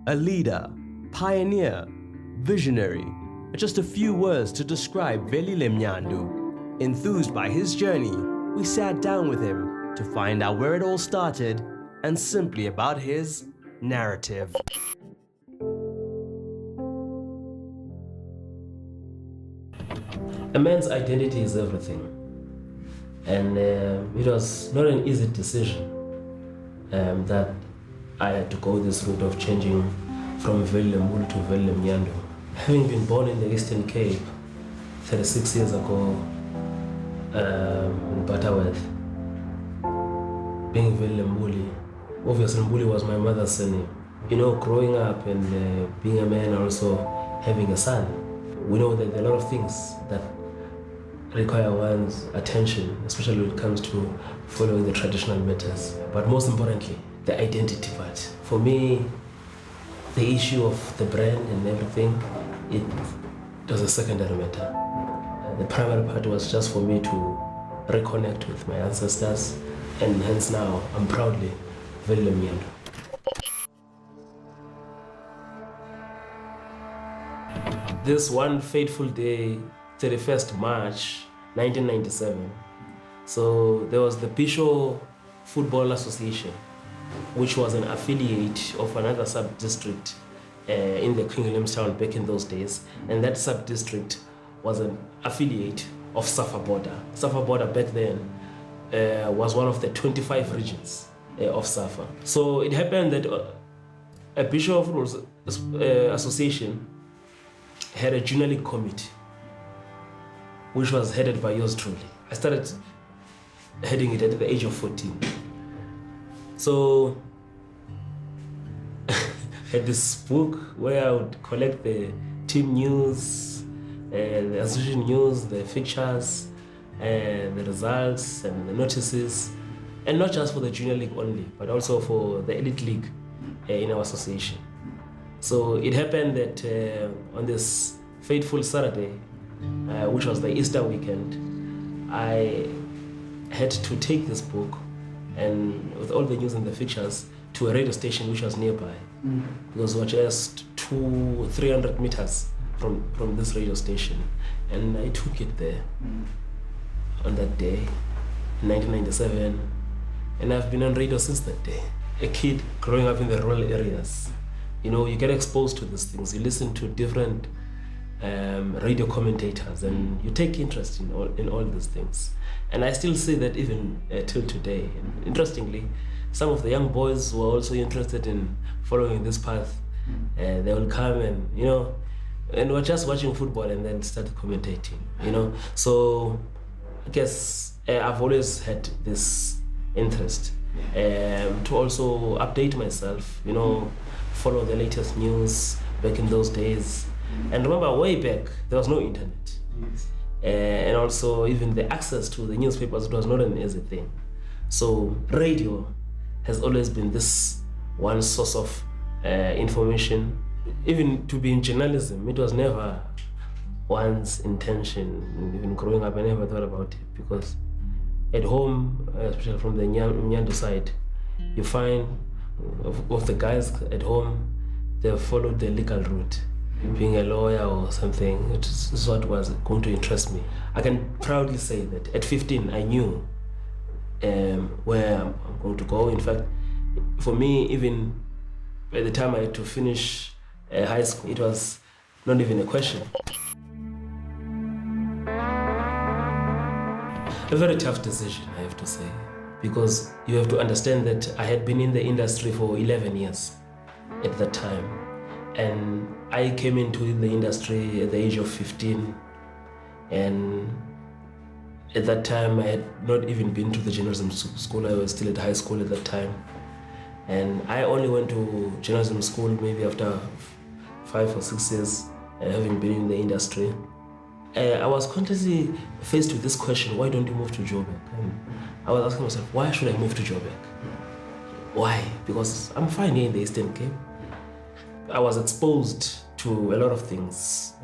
A leader, pioneer, visionary, just a few words to describe Velile Mnyandu. Enthused by his journey, we sat down with him to find out where it all started and simply about his narrative. A man's identity is everything, and it was not an easy decision that I had to go this route of changing from Velile Mnyandu to Velile Mnyandu. Having been born in the Eastern Cape 36 years ago in Butterworth, being Velile Mnyandu, obviously Mbuli was my mother's surname. You know, growing up and being a man, also having a son, we know that there are a lot of things that require one's attention, especially when it comes to following the traditional matters. But most importantly, the identity part. For me, the issue of the brand and everything, it was a secondary matter. The primary part was just for me to reconnect with my ancestors, and hence now I'm proudly Velile Mnyandu. This one fateful day, 31st March 1997, so there was the Bisho Football Association, which was an affiliate of another sub-district in the King Williamstown back in those days, and that sub-district was an affiliate of Safa Border. Safa Border back then was one of the 25 regions of Safa. So it happened that a Bisho Football Association had a junior league committee, which was headed by yours truly. I started heading it at the age of 14. So I had this book where I would collect the team news, the association news, the fixtures, the results and the notices, and not just for the junior league only, but also for the elite league in our association. So it happened that on this fateful Saturday, which was the Easter weekend, I had to take this book and with all the news and the fixtures to a radio station which was nearby. Because we were just 200-300 meters from this radio station, and I took it there on that day in 1997, and I've been on radio since that day. A kid growing up in the rural areas, you know, you get exposed to these things. You listen to different radio commentators, and you take interest in all these things. And I still see that even till today. And interestingly, some of the young boys who are also interested in following this path, they will come and, you know, and we're just watching football and then start commentating, you know. So I guess I've always had this interest to also update myself, you know, follow the latest news back in those days. And remember, way back, there was no internet. Yes. And also even the access to the newspapers, it was not an easy thing. So radio has always been this one source of information. Even to be in journalism, it was never one's intention. Even growing up, I never thought about it, because at home, especially from the Mnyandu side, you find of the guys at home, they followed the legal route. Being a lawyer or something, this is what was going to interest me. I can proudly say that at 15, I knew where I'm going to go. In fact, for me, even by the time I had to finish high school, it was not even a question. A very tough decision, I have to say, because you have to understand that I had been in the industry for 11 years at that time. And I came into the industry at the age of 15, and at that time I had not even been to the journalism school. I was still at high school at that time, and I only went to journalism school maybe after 5 or 6 years having been in the industry. I was constantly faced with this question: why don't you move to Joburg? And I was asking myself, why should I move to Joburg? Why? Because I'm fine here in the Eastern Cape. I was exposed to a lot of things.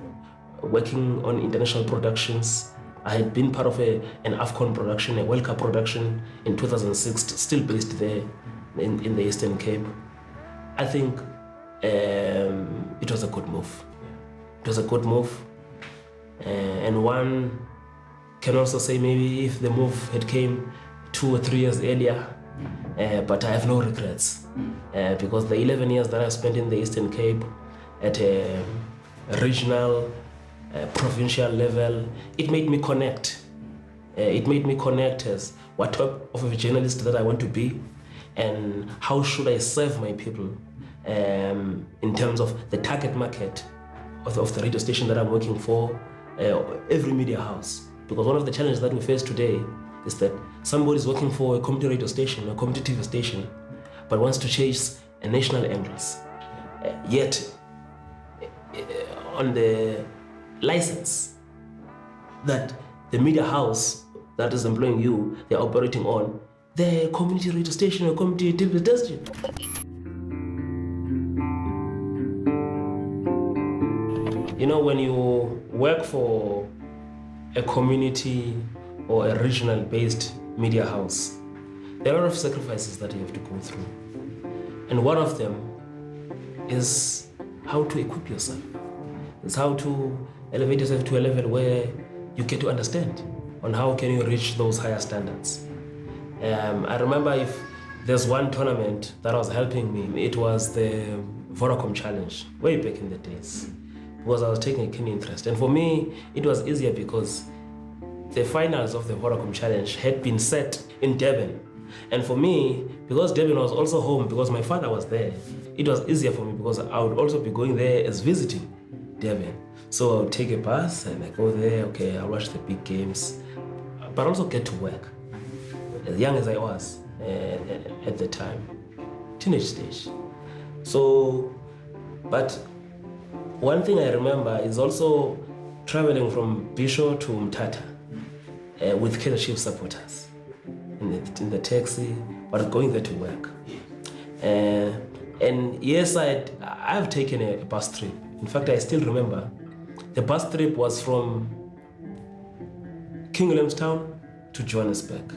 Working on international productions, I had been part of an AFCON production, a World Cup production in 2006, still based there in the Eastern Cape. I think it was a good move. It was a good move. And one can also say maybe if the move had came 2 or 3 years earlier, but I have no regrets because the 11 years that I spent in the Eastern Cape at a regional, provincial level, it made me connect. It made me connect as what type of a journalist that I want to be and how should I serve my people in terms of the target market of the radio station that I'm working for, every media house. Because one of the challenges that we face today is that somebody is working for a community radio station, a community TV station, but wants to chase a national angles. Yet, on the license that the media house that is employing you, they're operating on, the community radio station or community TV station. You know, when you work for a community or a regional based media house, there are a lot of sacrifices that you have to go through. And one of them is how to equip yourself. It's how to elevate yourself to a level where you get to understand on how can you reach those higher standards. I remember if there's one tournament that was helping me, it was the Vodacom Challenge, way back in the days, because I was taking a keen interest. And for me, it was easier because the finals of the Vodacom Challenge had been set in Durban. And for me, because Durban was also home, because my father was there, it was easier for me because I would also be going there as visiting Durban. So I would take a bus and I go there, okay, I'll watch the big games, but also get to work. As young as I was at the time, teenage stage. So, but one thing I remember is also traveling from Bisho to Mthatha with Kaizer Chiefs supporters in the taxi, but going there to work. And yes, I've taken a bus trip. In fact, I still remember the bus trip was from King Williamstown to Johannesburg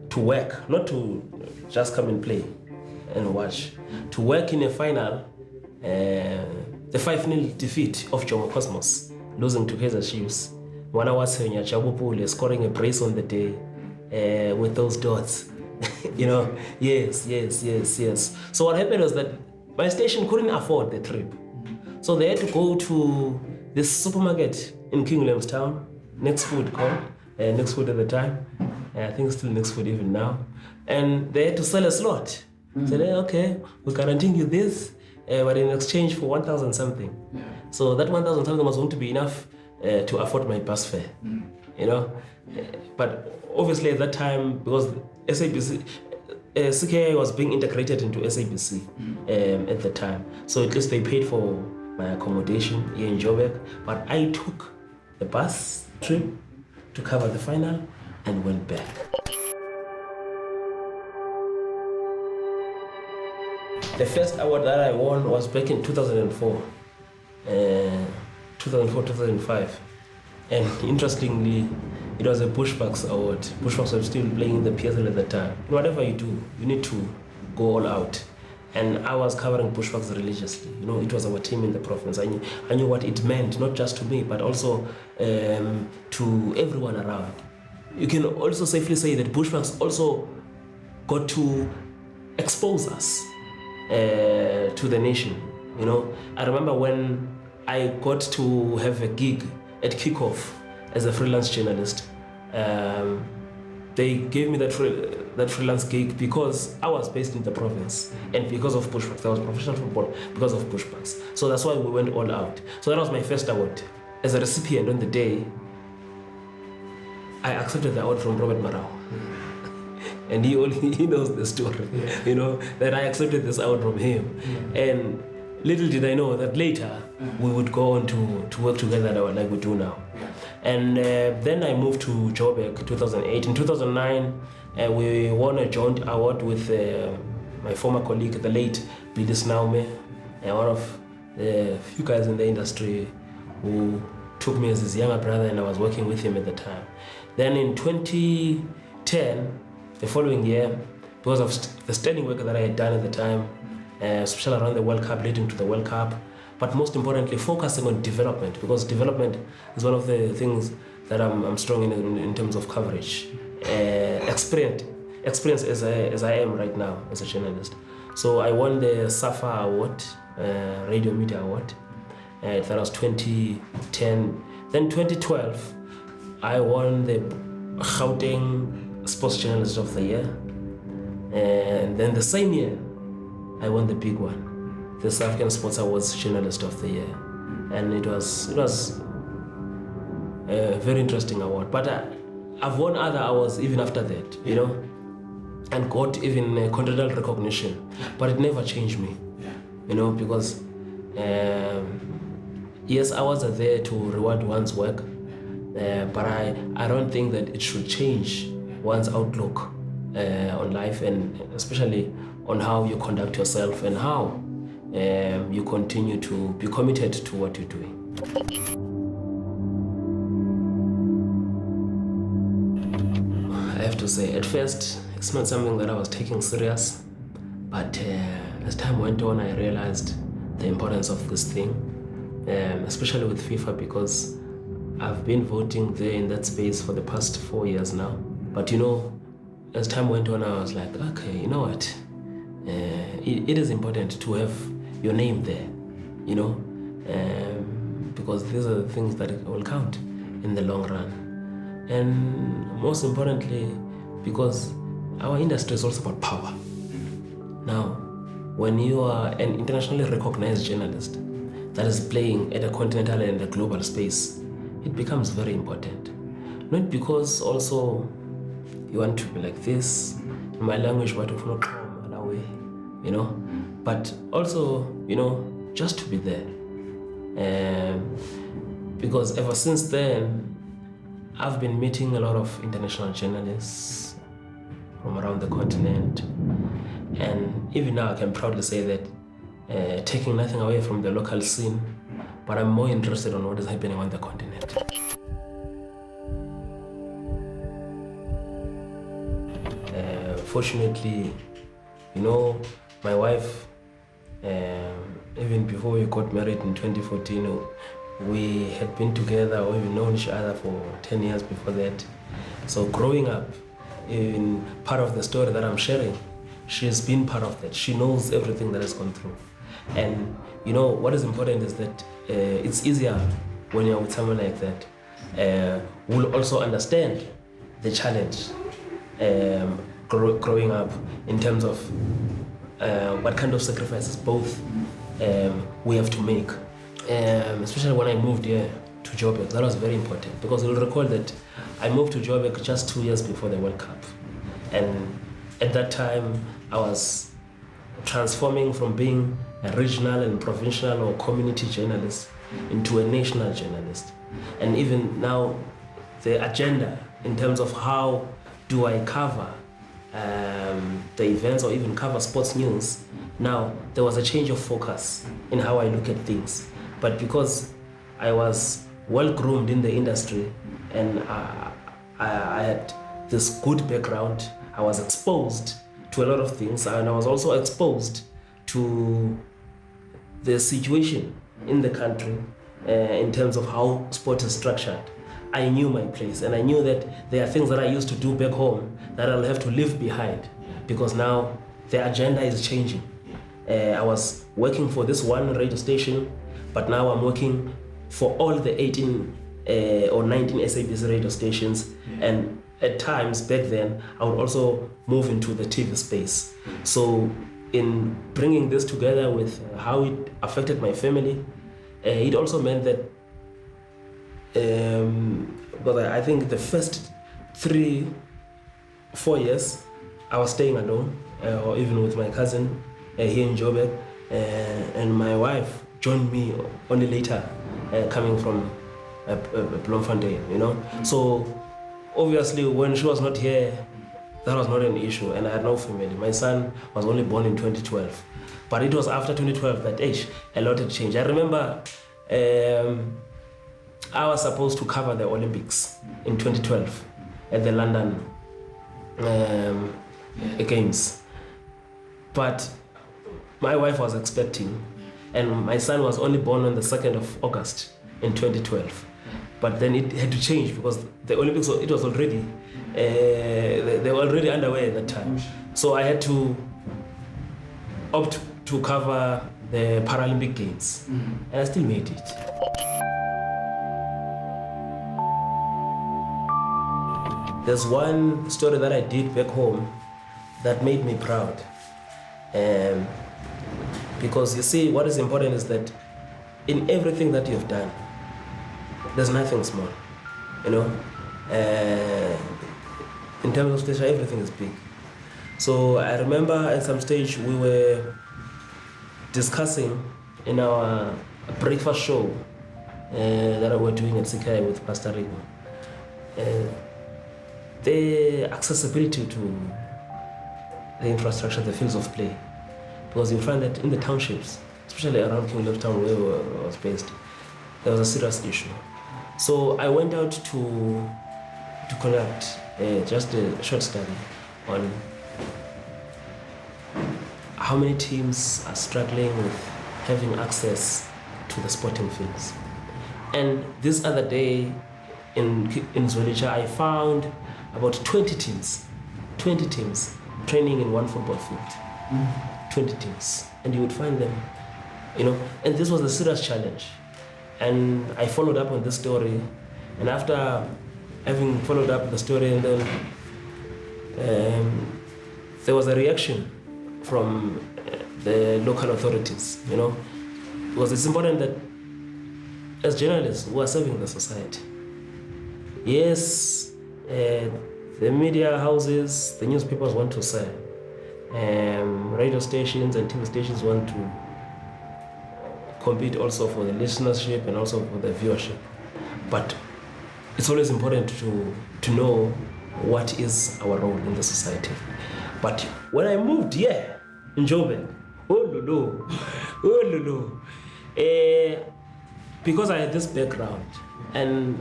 to work, not to just come and play and watch, to work in a final, the 5-0 defeat of Jomo Cosmos, losing to Kaizer Chiefs. When I was scoring a brace on the day with those dots. You know, yes. So what happened was that my station couldn't afford the trip. So they had to go to this supermarket in King Williamstown, Next Food called, Next Food at the time, I think still Next Food even now, and they had to sell a slot. Said, okay, we're guaranteeing you this, but in exchange for 1,000 something. Yeah. So that 1,000 something was going to be enough to afford my bus fare, you know. But obviously at that time, because SABC, CKI was being integrated into SABC at the time, so at least they paid for my accommodation here in Joburg, but I took the bus trip to cover the final and went back. The first award that I won was back in 2004, 2005. And interestingly, it was a Bushbucks award. Bushbucks were still playing in the PSL at the time. Whatever you do, you need to go all out. And I was covering Bushbucks religiously. You know, it was our team in the province. I knew what it meant, not just to me, but also to everyone around. You can also safely say that Bushbucks also got to expose us to the nation. You know, I remember when I got to have a gig at Kickoff as a freelance journalist. They gave me that freelance gig because I was based in the province and because of Bushbucks. I was professional football because of Bushbucks. So that's why we went all out. So that was my first award. As a recipient on the day, I accepted the award from Robert Marau. And he knows the story, you know, that I accepted this award from him. And little did I know that later we would go on to work together like we do now. And then I moved to Joburg 2008. In 2009, we won a joint award with my former colleague, the late Billy Snaume, one of the few guys in the industry who took me as his younger brother, and I was working with him at the time. Then in 2010, the following year, because of the standing work that I had done at the time, especially around the World Cup, leading to the World Cup. But most importantly, focusing on development, because development is one of the things that I'm strong in terms of coverage. Experience as I am right now as a journalist. So I won the SAFA Award, Radio Media Award. That was 2010. Then 2012, I won the Gauteng Sports Journalist of the Year. And then the same year, I won the big one, the South African Sports Awards Journalist of the Year. And it was a very interesting award. But I've won other awards even after that, you know, and got even continental recognition. But it never changed me, you know, because yes, awards are there to reward one's work, but I don't think that it should change one's outlook on life, and especially on how you conduct yourself and how you continue to be committed to what you're doing. I have to say, at first, it's not something that I was taking serious, but as time went on, I realized the importance of this thing, especially with FIFA, because I've been voting there in that space for the past 4 years now. But you know, as time went on, I was like, okay, you know what? It is important to have your name there, you know, because these are the things that will count in the long run. And most importantly, because our industry is also about power. Now, when you are an internationally recognized journalist that is playing at a continental and a global space, it becomes very important. Not because also you want to be like this, in my language, but you know, but also, you know, just to be there. Because ever since then, I've been meeting a lot of international journalists from around the continent, and even now I can proudly say that, taking nothing away from the local scene, but I'm more interested in what is happening on the continent. Fortunately, you know, my wife, even before we got married in 2014, we had been together or even known each other for 10 years before that. So growing up, in part of the story that I'm sharing, she's been part of that. She knows everything that has gone through. And you know, what is important is that it's easier when you're with someone like that, who will also understand the challenge growing up in terms of what kind of sacrifices both we have to make. Especially when I moved here to Joburg, that was very important, because you'll recall that I moved to Joburg just 2 years before the World Cup. And at that time, I was transforming from being a regional and provincial or community journalist into a national journalist. And even now, the agenda in terms of how do I cover the events or even cover sports news, now there was a change of focus in how I look at things. But because I was well groomed in the industry and I had this good background, I was exposed to a lot of things, and I was also exposed to the situation in the country in terms of how sport is structured. I knew my place, and I knew that there are things that I used to do back home that I'll have to leave behind, because now the agenda is changing. I was working for this one radio station, but now I'm working for all the 18 or 19 SABC radio stations, and at times back then I would also move into the TV space. So in bringing this together with how it affected my family, it also meant that but I think the first 3-4 years I was staying alone, or even with my cousin here in Joburg, and my wife joined me only later, coming from Bloemfontein, you know. So obviously when she was not here, that was not an issue, and I had no family. My son was only born in 2012, but it was after 2012 that a lot had changed. I remember I was supposed to cover the Olympics in 2012 at the London Games, but my wife was expecting, and my son was only born on the 2nd of August in 2012. But then it had to change because the Olympics, it was already, they were already underway at that time. So I had to opt to cover the Paralympic Games, and I still made it. There's one story that I did back home that made me proud. Because you see, what is important is that in everything that you've done, there's nothing small, you know. In terms of station, everything is big. So I remember at some stage we were discussing in our breakfast show that I was doing at Sikai with Pastor Rigo, the accessibility to the infrastructure, the fields of play. Because you find that in the townships, especially around King William's Town where I was based, there was a serious issue. So I went out to conduct just a short study on how many teams are struggling with having access to the sporting fields. And this other day in Zwelitsha, I found about 20 teams training in one football field. 20 teams, and you would find them, you know, and this was a serious challenge. And I followed up on this story, and after having followed up the story, and then there was a reaction from the local authorities, you know, because it's important that as journalists who are serving the society, yes, the media houses, the newspapers want to sell, radio stations and TV stations want to compete also for the listenership and also for the viewership. But it's always important to know what is our role in the society. But when I moved here in Joburg, because I had this background, and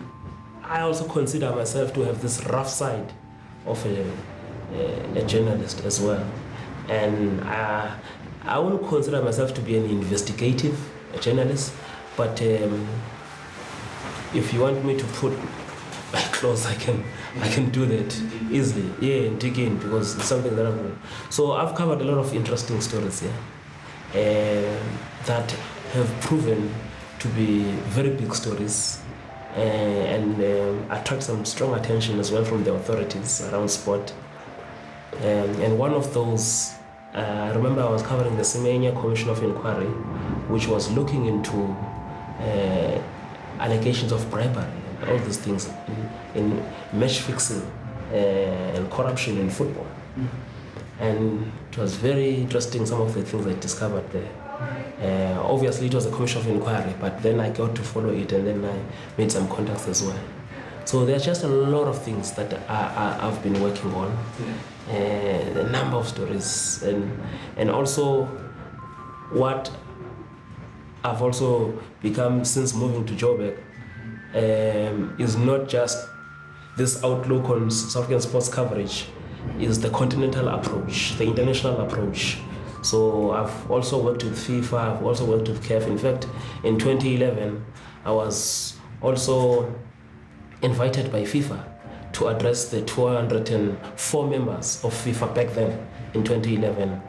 I also consider myself to have this rough side of a journalist as well. And I wouldn't consider myself to be an investigative journalist, but if you want me to put my clothes, I can do that easily, yeah, and dig in, because it's something that I'm doing. So I've covered a lot of interesting stories here that have proven to be very big stories and attract some strong attention as well from the authorities around sport. And one of those, I remember I was covering the Semenya Commission of Inquiry, which was looking into allegations of bribery and all these things in match fixing and corruption in football. And it was very interesting, some of the things I discovered there. Obviously it was a commission of inquiry, but then I got to follow it, and then I made some contacts as well. So there's just a lot of things that I've been working on, a number of stories, and also what I've also become since moving to Joburg is not just this outlook on South African sports coverage, is the continental approach, the international approach. So I've also worked with FIFA, I've also worked with CAF. In fact, in 2011, I was also invited by FIFA to address the 204 members of FIFA back then in 2011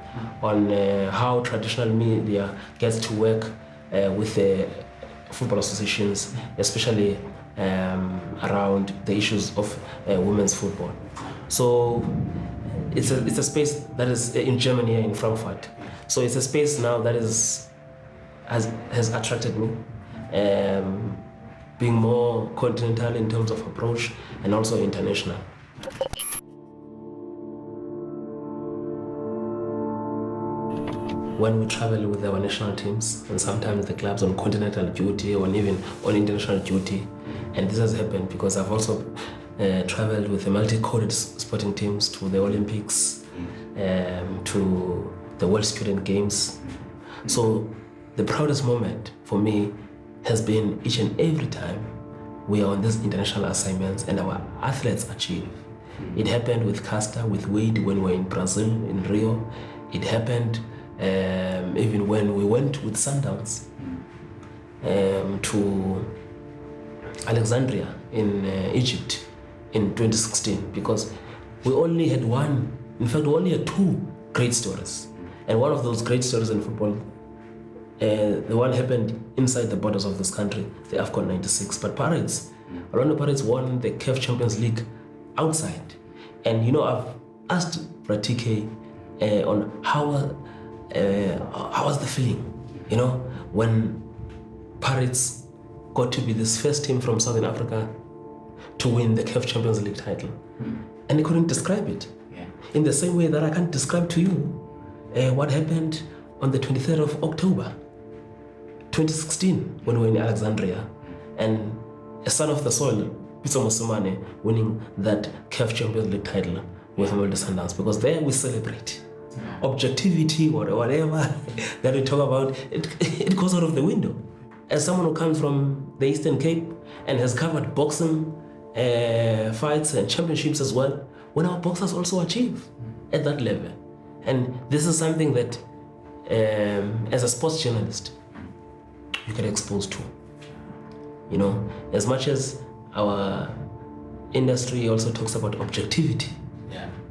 on how traditional media gets to work with the football associations, especially around the issues of women's football. So it's a space that is in Germany, in Frankfurt. So it's a space now that has attracted me, being more continental in terms of approach and also international. When we travel with our national teams, and sometimes the clubs on continental duty or even on international duty, and this has happened because I've also traveled with the multi-coded sporting teams to the Olympics, to the World Student Games. So the proudest moment for me has been each and every time we are on these international assignments and our athletes achieve. It happened with Castor, with Wade when we were in Brazil, in Rio. It happened Even when we went with Sundowns to Alexandria in Egypt in 2016, because we only had we only had 2 great stories. And one of those great stories in football, the one happened inside the borders of this country, the AFCON 96. But Orlando Pirates won the CAF Champions League outside. And I've asked Ratike on how was the feeling, when Pirates got to be this first team from Southern Africa to win the CAF Champions League title. And he couldn't describe it. Yeah. In the same way that I can't describe to you what happened on the 23rd of October 2016 when we were in Alexandria, and a son of the soil, Pitso Mosimane, winning that CAF Champions League title with Mamelodi Sundowns, because there we celebrate. Objectivity or whatever that we talk about, it goes out of the window. As someone who comes from the Eastern Cape and has covered boxing fights and championships as well, when our boxers also achieve at that level. And this is something that as a sports journalist you get exposed to. As much as our industry also talks about objectivity,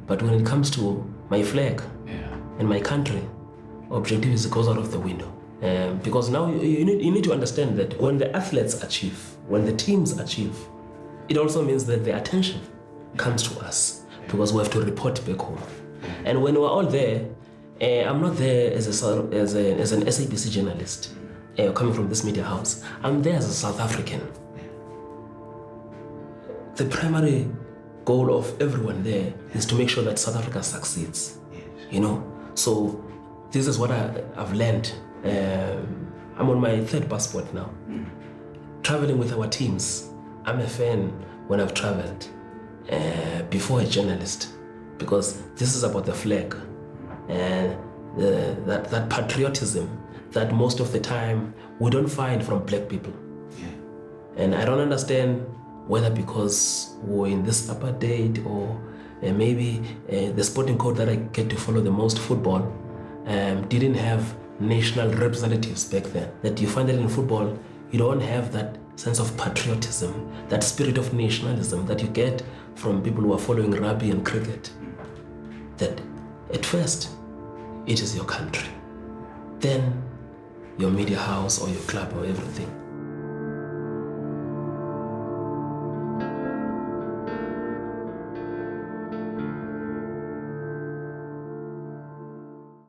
but when it comes to my flag and my country, objectivity goes out of the window. Because now you need to understand that when the athletes achieve, when the teams achieve, it also means that the attention comes to us, because we have to report back home. And when we're all there, I'm not there as an SABC journalist coming from this media house. I'm there as a South African. The primary goal of everyone there is to make sure that South Africa succeeds. So this is what I've learned. I'm on my 3rd passport now. Traveling with our teams, I'm a fan when I've traveled before a journalist, because this is about the flag and that patriotism that most of the time we don't find from black people. And I don't understand whether because we're in this apartheid or maybe the sporting code that I get to follow the most, football, didn't have national representatives back then. That you find that in football, you don't have that sense of patriotism, that spirit of nationalism that you get from people who are following rugby and cricket. That at first, it is your country, then your media house or your club or everything.